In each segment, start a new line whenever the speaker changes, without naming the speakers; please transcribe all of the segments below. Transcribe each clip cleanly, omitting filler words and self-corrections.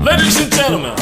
Ladies and gentlemen.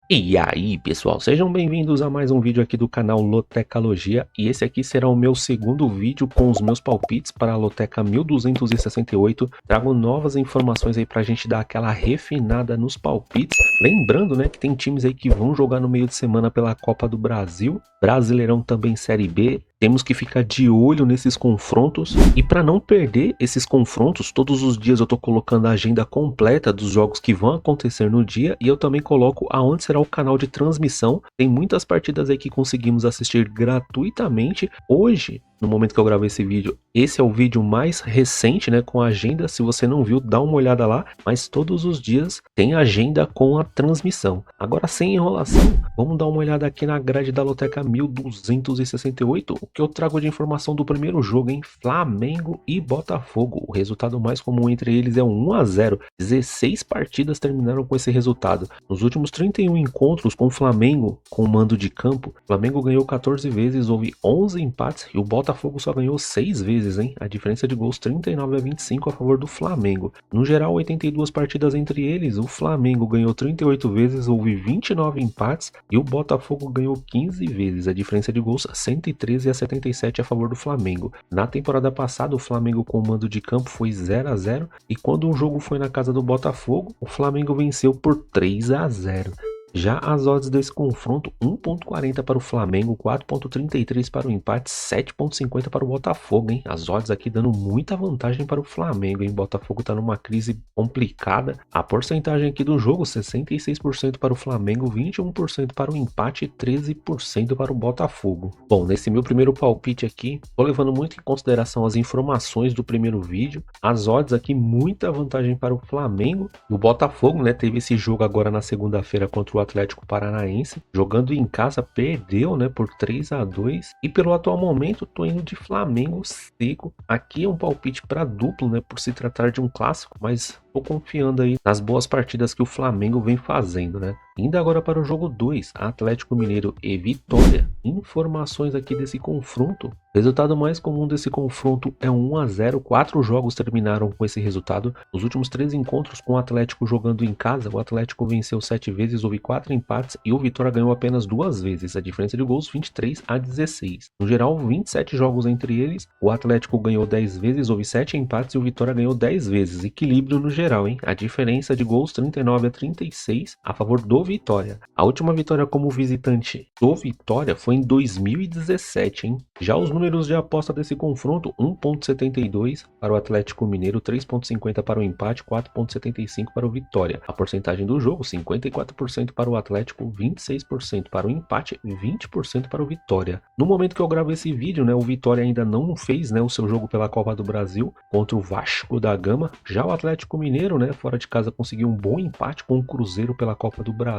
E aí pessoal, sejam bem-vindos a mais um vídeo aqui do canal Lotecalogia. E esse aqui será o meu segundo vídeo com os meus palpites para a Loteca 1268. Trago novas informações aí pra gente dar aquela refinada nos palpites. Lembrando, né, que tem times aí que vão jogar no meio de semana pela Copa do Brasil, Brasileirão também Série B. Temos que ficar de olho nesses confrontos e para não perder esses confrontos, todos os dias eu tô colocando a agenda completa dos jogos que vão acontecer no dia e eu também coloco aonde será o canal de transmissão. Tem muitas partidas aí que conseguimos assistir gratuitamente. Hoje, no momento que eu gravei esse vídeo, esse é o vídeo mais recente, né, com a agenda. Se você não viu, dá uma olhada lá, mas todos os dias tem agenda com a transmissão. Agora, sem enrolação, vamos dar uma olhada aqui na grade da Loteca 1268, o que eu trago de informação do primeiro jogo, em Flamengo e Botafogo. O resultado mais comum entre eles é um 1 a 0. 16 partidas terminaram com esse resultado. Nos últimos 31 encontros com o Flamengo com mando de campo, o Flamengo ganhou 14 vezes, houve 11 empates e o Botafogo só ganhou 6 vezes, hein? A diferença de gols 39 a 25 a favor do Flamengo. No geral, 82 partidas entre eles, o Flamengo ganhou 38 vezes, houve 29 empates e o Botafogo ganhou 15 vezes. A diferença de gols 113 a 77 a favor do Flamengo. Na temporada passada, o Flamengo com mando de campo foi 0 a 0 e quando o jogo foi na casa do Botafogo, o Flamengo venceu por 3 a 0. Já as odds desse confronto, 1.40 para o Flamengo, 4.33 para o empate, 7.50 para o Botafogo, hein? As odds aqui dando muita vantagem para o Flamengo, hein? O Botafogo tá numa crise complicada. A porcentagem aqui do jogo, 66% para o Flamengo, 21% para o empate e 13% para o Botafogo. Bom, nesse meu primeiro palpite aqui, tô levando muito em consideração as informações do primeiro vídeo. As odds aqui, muita vantagem para o Flamengo. O Botafogo, né, teve esse jogo agora na segunda-feira contra o Atlético Paranaense, jogando em casa, perdeu, né, por 3 a 2 e pelo atual momento tô indo de Flamengo seco. Aqui é um palpite para duplo, né, por se tratar de um clássico, mas tô confiando aí nas boas partidas que o Flamengo vem fazendo, né? Indo agora para o jogo 2, Atlético Mineiro e Vitória. Informações aqui desse confronto. Resultado mais comum desse confronto é 1 a 0. 4 jogos terminaram com esse resultado. Nos últimos 3 encontros com o Atlético jogando em casa, o Atlético venceu 7 vezes, houve 4 empates e o Vitória ganhou apenas 2 vezes. A diferença de gols 23 a 16. No geral, 27 jogos entre eles. O Atlético ganhou 10 vezes, houve 7 empates e o Vitória ganhou 10 vezes. Equilíbrio no geral, hein? A diferença de gols 39 a 36 a favor do Vitória. A última vitória como visitante do Vitória foi em 2017, hein? Já os números de aposta desse confronto, 1.72 para o Atlético Mineiro, 3.50 para o empate, 4.75 para o Vitória. A porcentagem do jogo, 54% para o Atlético, 26% para o empate e 20% para o Vitória. No momento que eu gravo esse vídeo, né, o Vitória ainda não fez, né, o seu jogo pela Copa do Brasil contra o Vasco da Gama. Já o Atlético Mineiro, né, fora de casa, conseguiu um bom empate com o Cruzeiro pela Copa do Brasil.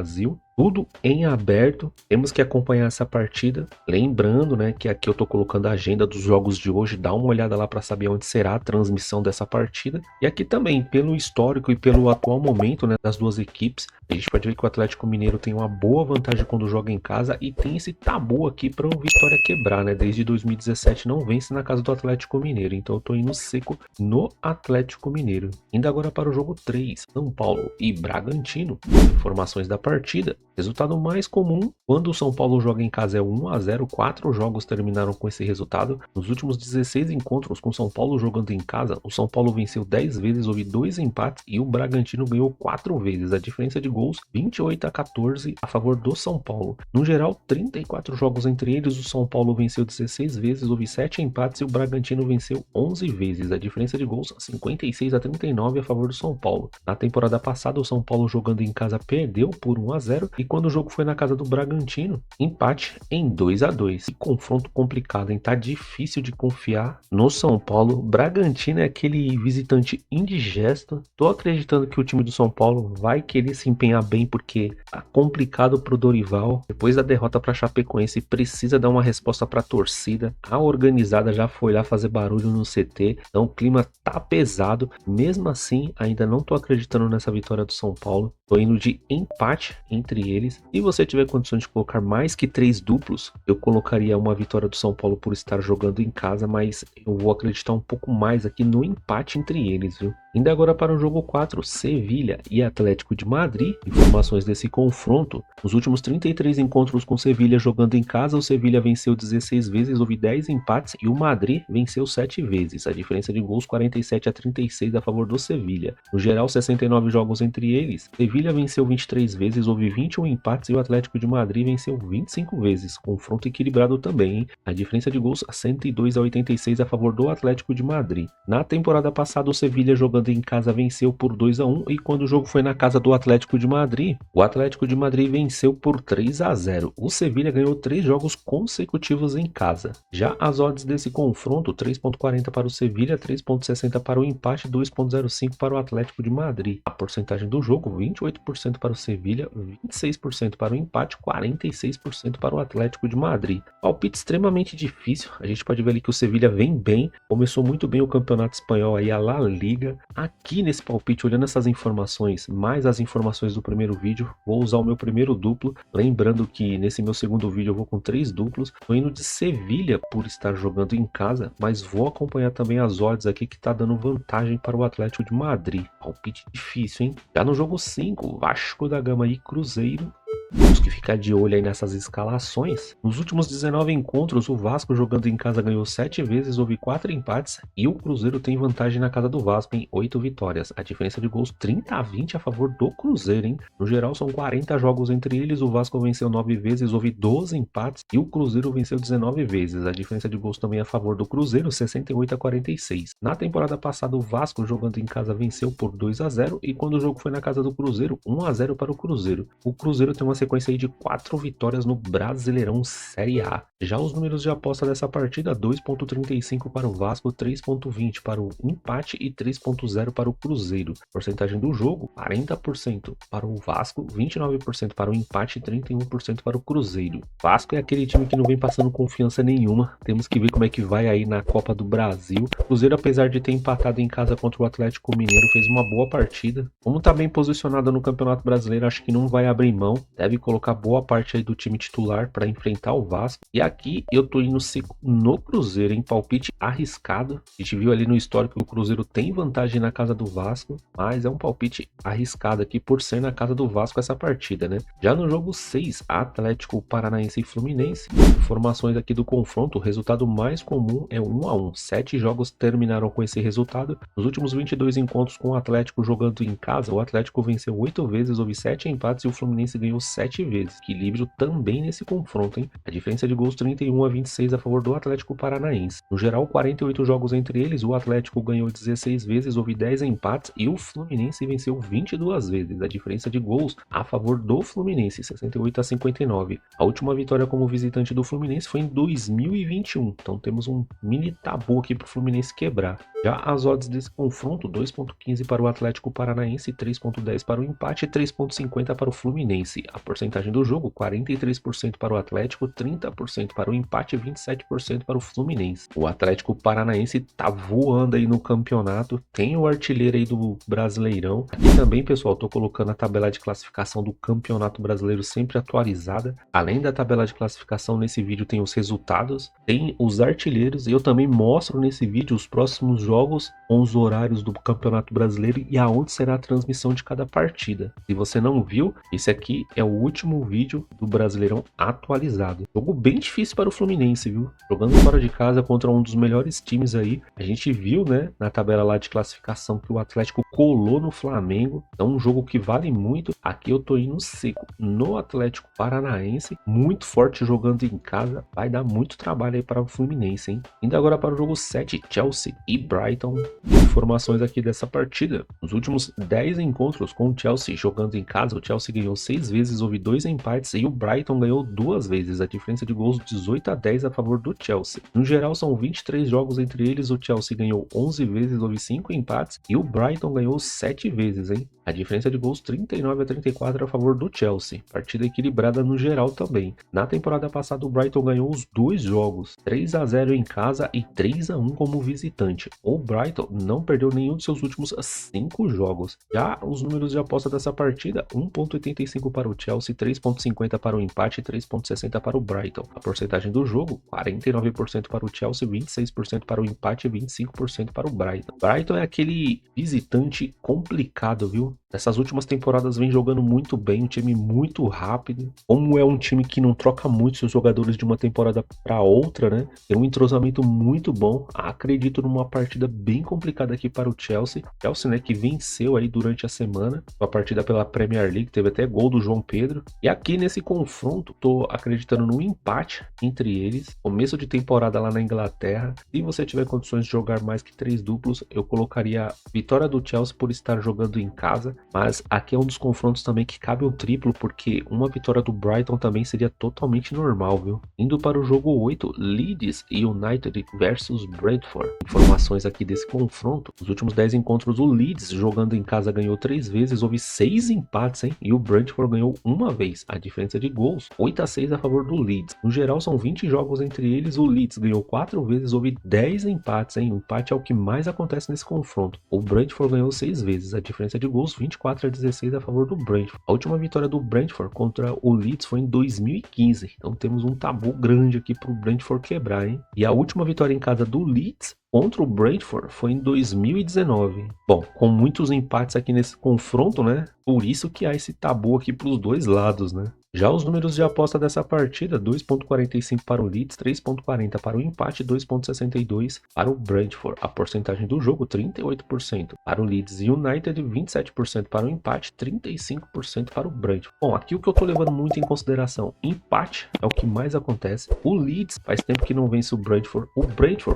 Tudo em aberto, temos que acompanhar essa partida. Lembrando, né, que aqui eu tô colocando a agenda dos jogos de hoje, dá uma olhada lá para saber onde será a transmissão dessa partida. E aqui também, pelo histórico e pelo atual momento, né, das duas equipes, a gente pode ver que o Atlético Mineiro tem uma boa vantagem quando joga em casa e tem esse tabu aqui para o Vitória quebrar, né? Desde 2017 não vence na casa do Atlético Mineiro, então eu tô indo seco no Atlético Mineiro. Indo agora para o jogo 3, São Paulo e Bragantino. Informações da partida. Resultado mais comum quando o São Paulo joga em casa é 1 a 0. 4 jogos terminaram com esse resultado. Nos últimos 16 encontros com o São Paulo jogando em casa, o São Paulo venceu 10 vezes, houve 2 empates e o Bragantino ganhou 4 vezes. A diferença de gols 28 a 14 a favor do São Paulo. No geral, 34 jogos entre eles, o São Paulo venceu 16 vezes, houve 7 empates e o Bragantino venceu 11 vezes. A diferença de gols 56 a 39 a favor do São Paulo. Na temporada passada, o São Paulo jogando em casa perdeu por 1 a 0 e quando o jogo foi na casa do Bragantino, empate em 2 a 2. Que confronto complicado, hein? Tá difícil de confiar no São Paulo. Bragantino é aquele visitante indigesto. Tô acreditando que o time do São Paulo vai querer se empenhar bem porque tá complicado pro Dorival. Depois da derrota pra Chapecoense, precisa dar uma resposta pra torcida. A organizada já foi lá fazer barulho no CT, então o clima tá pesado. Mesmo assim, ainda não tô acreditando nessa vitória do São Paulo. Tô indo de empate entre eles. Se você tiver condições de colocar mais que 3 duplos, eu colocaria uma vitória do São Paulo por estar jogando em casa, mas eu vou acreditar um pouco mais aqui no empate entre eles, viu? Indo agora para o jogo 4, Sevilha e Atlético de Madrid. Informações desse confronto: nos últimos 33 encontros com Sevilha jogando em casa, o Sevilha venceu 16 vezes, houve 10 empates e o Madrid venceu 7 vezes. A diferença de gols 47-36 a favor do Sevilha. No geral, 69 jogos entre eles. Sevilha venceu 23 vezes, houve 21 empates e o Atlético de Madrid venceu 25 vezes. Confronto equilibrado também, hein? A diferença de gols 102-86 a favor do Atlético de Madrid. Na temporada passada, o Sevilha jogando em casa venceu por 2-1 e quando o jogo foi na casa do Atlético de Madrid, o Atlético de Madrid venceu por 3-0. O Sevilha ganhou 3 jogos consecutivos em casa. Já as odds desse confronto, 3.40 para o Sevilha, 3.60 para o empate, 2.05 para o Atlético de Madrid. A porcentagem do jogo, 28% para o Sevilha, 26% para o empate, 46% para o Atlético de Madrid. Palpite extremamente difícil. A gente pode ver ali que o Sevilha vem bem, começou muito bem o campeonato espanhol aí, a La Liga. Aqui nesse palpite, olhando essas informações, mais as informações do primeiro vídeo, vou usar o meu primeiro duplo. Lembrando que nesse meu segundo vídeo eu vou com 3 duplos. Tô indo de Sevilha por estar jogando em casa, mas vou acompanhar também as odds aqui que tá dando vantagem para o Atlético de Madrid. Palpite difícil, hein? Já no jogo 5, Vasco da Gama e Cruzeiro. Temos que ficar de olho aí nessas escalações. Nos últimos 19 encontros, o Vasco jogando em casa ganhou 7 vezes, houve 4 empates e o Cruzeiro tem vantagem na casa do Vasco em 8 vitórias. A diferença de gols 30-20 a favor do Cruzeiro, hein? No geral são 40 jogos entre eles, o Vasco venceu 9 vezes, houve 12 empates e o Cruzeiro venceu 19 vezes. A diferença de gols também a favor do Cruzeiro, 68-46. Na temporada passada, o Vasco jogando em casa venceu por 2-0 e quando o jogo foi na casa do Cruzeiro, 1-0 para o Cruzeiro. O Cruzeiro tem uma sequência aí de 4 vitórias no Brasileirão Série A. Já os números de aposta dessa partida, 2.35 para o Vasco, 3.20 para o empate e 3.0 para o Cruzeiro. Porcentagem do jogo, 40% para o Vasco, 29% para o empate e 31% para o Cruzeiro. Vasco é aquele time que não vem passando confiança nenhuma. Temos que ver como é que vai aí na Copa do Brasil. O Cruzeiro, apesar de ter empatado em casa contra o Atlético Mineiro, fez uma boa partida. Como está bem posicionado no Campeonato Brasileiro, acho que não vai abrir mão. Deve colocar boa parte aí do time titular para enfrentar o Vasco. E aqui eu tô indo no Cruzeiro, em palpite arriscado. A gente viu ali no histórico que o Cruzeiro tem vantagem na casa do Vasco, mas é um palpite arriscado aqui por ser na casa do Vasco essa partida, né? Já no jogo 6, Atlético Paranaense e Fluminense. Informações aqui do confronto, o resultado mais comum é 1-1. 7 jogos terminaram com esse resultado. Nos últimos 22 encontros com o Atlético jogando em casa, o Atlético venceu 8 vezes, houve 7 empates e o Fluminense ganhou 7 vezes. Equilíbrio também nesse confronto, hein? A diferença de gols 31-26 a favor do Atlético Paranaense. No geral, 48 jogos entre eles, o Atlético ganhou 16 vezes, houve 10 empates e o Fluminense venceu 22 vezes. A diferença de gols a favor do Fluminense, 68-59. A última vitória como visitante do Fluminense foi em 2021. Então temos um mini tabu aqui para o Fluminense quebrar. Já as odds desse confronto, 2.15 para o Atlético Paranaense, 3.10 para o empate e 3.50 para o Fluminense. A porcentagem do jogo, 43% para o Atlético, 30% para o empate e 27% para o Fluminense. O Atlético Paranaense tá voando aí no campeonato, tem o artilheiro aí do Brasileirão. Aqui também, pessoal, tô colocando a tabela de classificação do Campeonato Brasileiro sempre atualizada. Além da tabela de classificação, nesse vídeo tem os resultados, tem os artilheiros e eu também mostro nesse vídeo os próximos jogos com os horários do Campeonato Brasileiro e aonde será a transmissão de cada partida. Se você não viu, esse aqui é o último vídeo do Brasileirão atualizado. Jogo bem difícil para o Fluminense, viu? Jogando fora de casa contra um dos melhores times aí. A gente viu, né, na tabela lá de classificação que o Atlético colou no Flamengo. Então um jogo que vale muito. Aqui eu tô indo seco no Atlético Paranaense, muito forte jogando em casa. Vai dar muito trabalho aí para o Fluminense, hein? Indo agora para o jogo 7, Chelsea e Brighton. Informações aqui dessa partida. Nos últimos 10 encontros com o Chelsea jogando em casa, o Chelsea ganhou 6 vezes, houve 2 empates e o Brighton ganhou 2 vezes. A diferença de gols 18-10 a favor do Chelsea. No geral são 23 jogos entre eles, o Chelsea ganhou 11 vezes, houve 5 empates e o Brighton ganhou 7 vezes, hein? A diferença de gols 39-34 a favor do Chelsea. Partida equilibrada no geral também. Na temporada passada o Brighton ganhou os 2 jogos, 3-0 em casa e 3-1 como visitante. O Brighton não perdeu nenhum de seus últimos 5 jogos. Já os números de aposta dessa partida, 1.85 para o Chelsea, Chelsea, 3,50 para o empate e 3,60 para o Brighton. A porcentagem do jogo, 49% para o Chelsea, 26% para o empate e 25% para o Brighton. Brighton é aquele visitante complicado, viu? Nessas últimas temporadas vem jogando muito bem, um time muito rápido. Como é um time que não troca muito seus jogadores de uma temporada para outra, né? Tem um entrosamento muito bom. Acredito numa partida bem complicada aqui para o Chelsea. Chelsea, né, que venceu aí durante a semana, uma partida pela Premier League, teve até gol do João Pedro. E aqui nesse confronto, tô acreditando num empate entre eles. Começo de temporada lá na Inglaterra. Se você tiver condições de jogar mais que 3 duplos, eu colocaria a vitória do Chelsea por estar jogando em casa. Mas aqui é um dos confrontos também que cabe um triplo, porque uma vitória do Brighton também seria totalmente normal, viu? Indo para o jogo 8, Leeds United versus Brentford. Informações aqui desse confronto. Nos últimos 10 encontros, o Leeds jogando em casa ganhou 3 vezes, houve 6 empates, hein? E o Brentford ganhou uma vez. A diferença de gols, 8-6 a favor do Leeds. No geral, são 20 jogos entre eles, o Leeds ganhou 4 vezes, houve 10 empates, hein? O empate é o que mais acontece nesse confronto. O Brentford ganhou 6 vezes, a diferença de gols, 24-16 a favor do Brentford. A última vitória do Brentford contra o Leeds foi em 2015. Então temos um tabu grande aqui para o Brentford quebrar, hein? E a última vitória em casa do Leeds contra o Brentford foi em 2019. Bom, com muitos empates aqui nesse confronto, né? Por isso que há esse tabu aqui para os dois lados, né? Já os números de aposta dessa partida, 2,45 para o Leeds, 3,40 para o empate, 2,62 para o Brentford. A porcentagem do jogo, 38% para o Leeds United, 27% para o empate, 35% para o Brentford. Bom, aqui o que eu tô levando muito em consideração, empate é o que mais acontece. O Leeds faz tempo que não vence o Brentford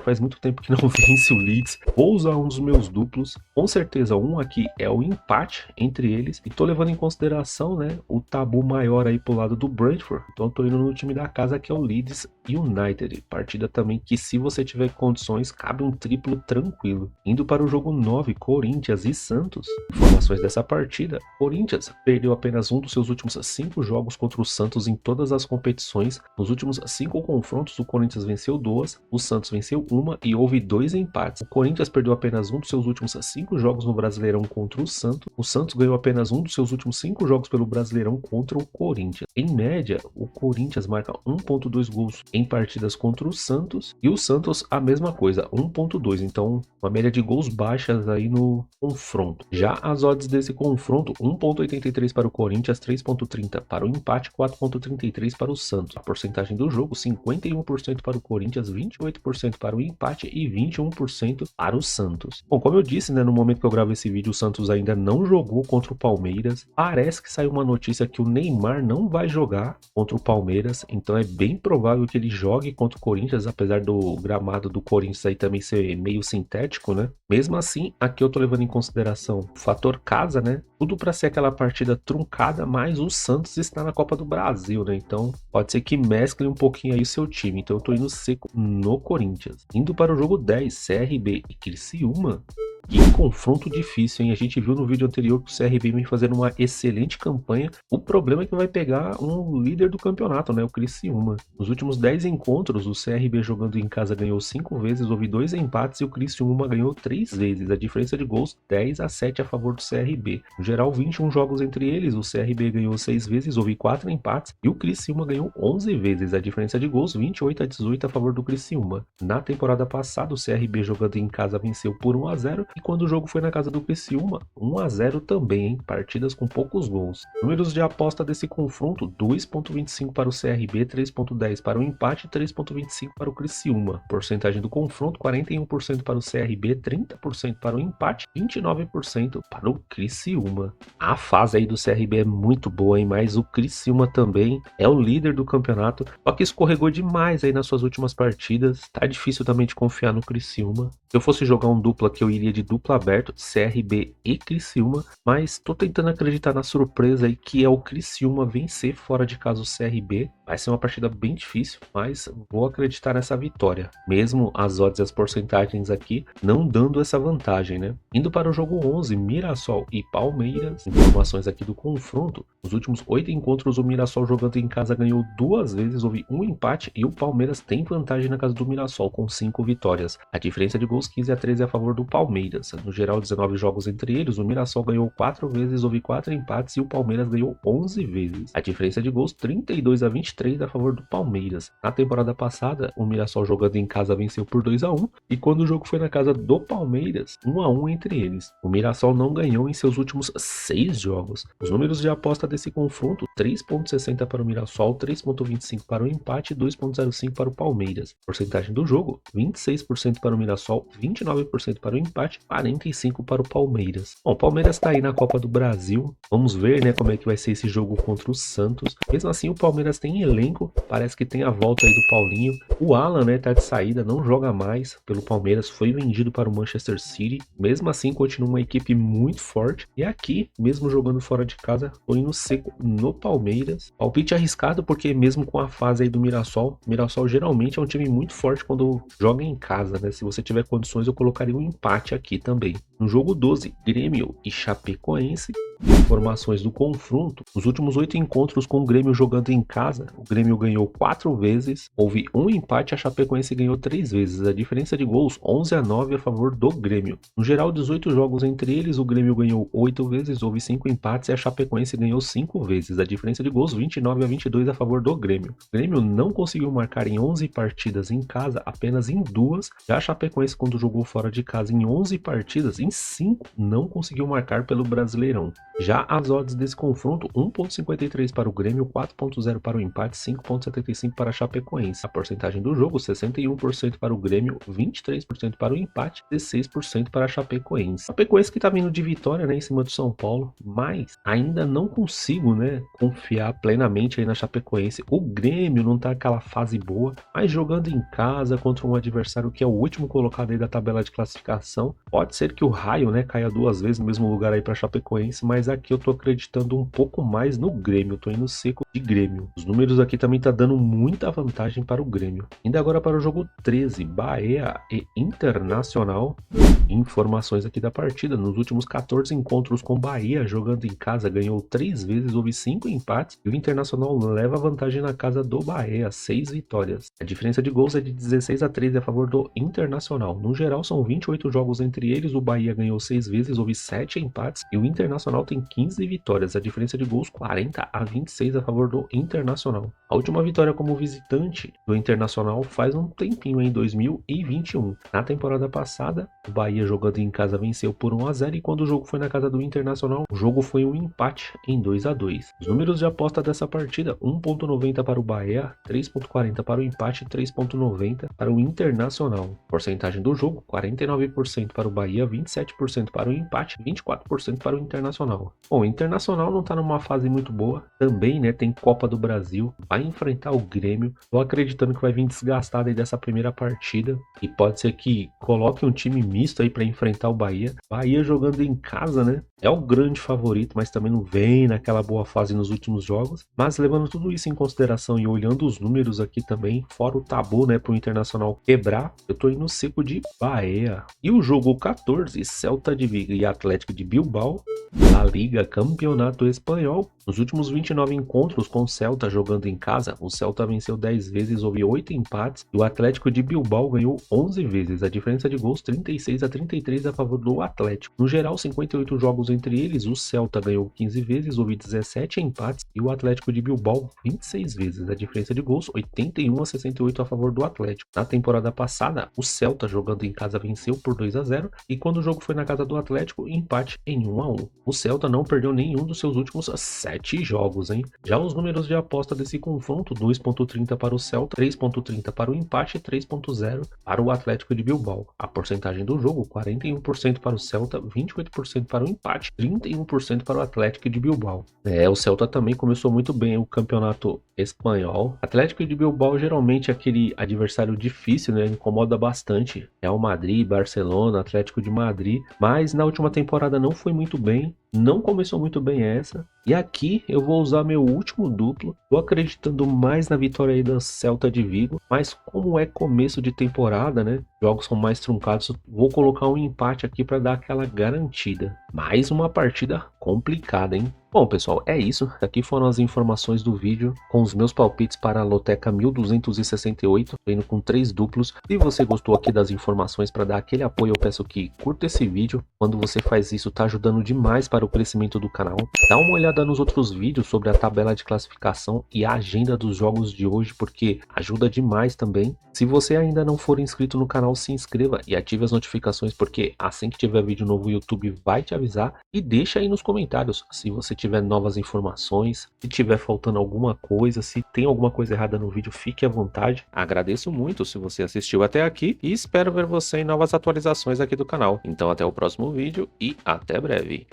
faz muito tempo que não vence o Leeds. Vou usar um dos meus duplos, com certeza um aqui é o empate entre eles, e tô levando em consideração, né, o tabu maior aí pro lado do Brentford, então eu tô indo no time da casa, que é o Leeds United, partida também que, se você tiver condições, cabe um triplo tranquilo. Indo para o jogo 9, Corinthians e Santos. Informações dessa partida: Corinthians perdeu apenas um dos seus últimos 5 jogos contra o Santos em todas as competições. Nos últimos 5 confrontos, o Corinthians venceu 2, o Santos venceu 1 e houve 2 empates. O Corinthians perdeu apenas um dos seus últimos 5 jogos no Brasileirão contra o Santos ganhou apenas um dos seus últimos 5 jogos pelo Brasileirão contra o Corinthians. Em média, o Corinthians marca 1,2 gols em partidas contra o Santos, e o Santos a mesma coisa, 1,2. Então, uma média de gols baixas aí no confronto. Já as odds desse confronto, 1,83 para o Corinthians, 3,30 para o empate, 4,33 para o Santos. A porcentagem do jogo, 51% para o Corinthians, 28% para o empate e 21% para o Santos. Bom, como eu disse, né, no momento que eu gravo esse vídeo, o Santos ainda não jogou contra o Palmeiras. Parece que saiu uma notícia que o Neymar não vai jogar contra o Palmeiras, então é bem provável que ele jogue contra o Corinthians, apesar do gramado do Corinthians aí também ser meio sintético, né? Mesmo assim, aqui eu tô levando em consideração o fator casa, né? Tudo para ser aquela partida truncada, mas o Santos está na Copa do Brasil, né? Então pode ser que mescle um pouquinho aí o seu time. Então eu tô indo seco no Corinthians. Indo para o jogo 10, CRB e Criciúma. Que confronto difícil, hein? A gente viu no vídeo anterior que o CRB vem fazendo uma excelente campanha. O problema é que vai pegar um líder do campeonato, né? O Criciúma. Nos últimos 10 encontros, o CRB jogando em casa ganhou 5 vezes, houve 2 empates e o Criciúma ganhou 3 vezes. A diferença de gols, 10-7 a favor do CRB. No geral, 21 jogos entre eles, o CRB ganhou 6 vezes, houve 4 empates e o Criciúma ganhou 11 vezes. A diferença de gols, 28-18 a favor do Criciúma. Na temporada passada, o CRB jogando em casa venceu por 1-0. E quando o jogo foi na casa do Criciúma, 1-0 também, hein? Partidas com poucos gols. Números de aposta desse confronto, 2,25 para o CRB, 3,10 para o empate e 3,25 para o Criciúma. Porcentagem do confronto, 41% para o CRB, 30% para o empate, 29% para o Criciúma. A fase aí do CRB é muito boa, hein? Mas o Criciúma também é o líder do campeonato, só que escorregou demais aí nas suas últimas partidas. Tá difícil também de confiar no Criciúma. Se eu fosse jogar um dupla aqui, eu iria de dupla aberto, CRB e Criciúma, mas tô tentando acreditar na surpresa aí, que é o Criciúma vencer fora de casa o CRB. Vai ser uma partida bem difícil, mas vou acreditar nessa vitória, mesmo as odds e as porcentagens aqui não dando essa vantagem, né? Indo para o jogo 11, Mirassol e Palmeiras. Informações aqui do confronto. Nos últimos 8 encontros, o Mirassol jogando em casa ganhou 2 vezes, houve um empate e o Palmeiras tem vantagem na casa do Mirassol com 5 vitórias. A diferença de gols 15-13 a favor do Palmeiras. No geral, 19 jogos entre eles, o Mirassol ganhou 4 vezes, houve 4 empates e o Palmeiras ganhou 11 vezes. A diferença de gols 32-23 a favor do Palmeiras. Na temporada passada, o Mirassol jogando em casa venceu por 2-1 e quando o jogo foi na casa do Palmeiras, 1-1 entre eles. O Mirassol não ganhou em seus últimos 6 jogos. Os números de aposta desse confronto, 3.60 para o Mirassol, 3.25 para o empate e 2.05 para o Palmeiras. Porcentagem do jogo, 26% para o Mirassol, 29% para o empate, 45% para o Palmeiras. Bom, o Palmeiras está aí na Copa do Brasil. Vamos ver, né, como é que vai ser esse jogo contra o Santos. Mesmo assim, o Palmeiras tem elenco, parece que tem a volta aí do Paulinho. O Alan, né, tá de saída, não joga mais pelo Palmeiras, foi vendido para o Manchester City. Mesmo assim, continua uma equipe muito forte. E aqui, mesmo jogando fora de casa, tô indo seco no Palmeiras. Palpite arriscado, porque mesmo com a fase aí do Mirassol geralmente é um time muito forte quando joga em casa, né? Se você tiver condições, eu colocaria um empate aqui também. No jogo 12, Grêmio e Chapecoense. Informações do confronto. Nos últimos 8 encontros com o Grêmio jogando em casa, o Grêmio ganhou 4 vezes, houve um empate, a Chapecoense ganhou 3 vezes. A diferença de gols 11-9 a favor do Grêmio. No geral, 18 jogos entre eles, o Grêmio ganhou 8 vezes, houve 5 empates e a Chapecoense ganhou 5 vezes. A diferença de gols 29-22 a favor do Grêmio. O Grêmio não conseguiu marcar em 11 partidas em casa, apenas em 2. Já a Chapecoense, quando jogou fora de casa em 11 partidas, em 5 não conseguiu marcar pelo Brasileirão. Já as odds desse confronto, 1.53 para o Grêmio, 4.0 para o empate, 5.75 para a Chapecoense. A porcentagem do jogo, 61% para o Grêmio, 23% para o empate, 16% para a Chapecoense. Chapecoense que tá vindo de vitória, né, em cima do São Paulo, mas ainda não consigo, né, confiar plenamente aí na Chapecoense. O Grêmio não tá aquela fase boa, mas jogando em casa contra um adversário que é o último colocado aí da tabela de classificação, pode ser que o Raio, né, caia 2 vezes no mesmo lugar aí para a Chapecoense, mas aqui eu tô acreditando um pouco mais no Grêmio, tô indo seco de Grêmio. Os números aqui também tá dando muita vantagem para o Grêmio. Indo agora para o jogo 13, Bahia e Internacional. Informações aqui da partida. Nos últimos 14 encontros com Bahia jogando em casa, ganhou 3 vezes, houve 5 empates e o Internacional leva vantagem na casa do Bahia, 6 vitórias. A diferença de gols é de 16-13 a favor do Internacional. No geral, são 28 jogos entre eles, o Bahia ganhou 6 vezes, houve 7 empates e o Internacional tem 15 vitórias. A diferença de gols 40-26 a favor do Internacional. A última vitória como visitante do Internacional faz um tempinho, em 2021. Na temporada passada, o Bahia jogando em casa venceu por 1-0 e quando o jogo foi na casa do Internacional, o jogo foi um empate em 2-2. Os números de aposta dessa partida, 1.90 para o Bahia, 3.40 para o empate e 3.90 para o Internacional. Porcentagem do jogo, 49% para o Bahia, 27% para o empate, 24% para o Internacional. Bom, o Internacional não tá numa fase muito boa, também, né, tem Copa do Brasil, vai enfrentar o Grêmio, tô acreditando que vai vir desgastado aí dessa primeira partida, e pode ser que coloque um time misto aí para enfrentar o Bahia. Bahia jogando em casa, né, é o grande favorito, mas também não vem naquela boa fase nos últimos jogos, mas levando tudo isso em consideração e olhando os números aqui também, fora o tabu, né, pro Internacional quebrar, eu tô indo seco de Bahia. E o jogo 14, Celta de Vigo e Atlético de Bilbao, La Liga Campeonato Espanhol. Nos últimos 29 encontros com o Celta jogando em casa, o Celta venceu 10 vezes, houve 8 empates e o Atlético de Bilbao ganhou 11 vezes. A diferença de gols 36-33 a favor do Atlético. No geral, 58 jogos entre eles, o Celta ganhou 15 vezes, houve 17 empates e o Atlético de Bilbao 26 vezes. A diferença de gols 81-68 a favor do Atlético. Na temporada passada, o Celta jogando em casa venceu por 2-0 e quando o jogo foi na casa do Atlético, empate em 1-1. O Celta não perdeu nenhum dos seus últimos 7 jogos, hein? Já os números de aposta desse confronto, 2.30 para o Celta, 3.30 para o empate e 3.0 para o Atlético de Bilbao. A porcentagem do jogo, 41% para o Celta, 28% para o empate, 31% para o Atlético de Bilbao. O Celta também começou muito bem o campeonato espanhol. Atlético de Bilbao geralmente é aquele adversário difícil, né? Incomoda bastante. Real Madrid, Barcelona, Atlético de Madrid, mas na última temporada não foi muito bem. Não começou muito bem essa. E aqui eu vou usar meu último duplo. Tô acreditando mais na vitória aí da Celta de Vigo. Mas como é começo de temporada, né? Jogos são mais truncados. Vou colocar um empate aqui para dar aquela garantida. Mais uma partida complicada, hein? Bom, pessoal, é isso. Aqui foram as informações do vídeo com os meus palpites para a Loteca 1268, indo com 3 duplos. Se você gostou aqui das informações, para dar aquele apoio, eu peço que curta esse vídeo. Quando você faz isso, tá ajudando demais para o crescimento do canal. Dá uma olhada nos outros vídeos sobre a tabela de classificação e a agenda dos jogos de hoje, porque ajuda demais também. Se você ainda não for inscrito no canal, se inscreva e ative as notificações, porque assim que tiver vídeo novo o YouTube vai te avisar. E deixa aí nos comentários se você tiver novas informações, se tiver faltando alguma coisa, se tem alguma coisa errada no vídeo, fique à vontade. Agradeço muito se você assistiu até aqui e espero ver você em novas atualizações aqui do canal. Então até o próximo vídeo e até breve.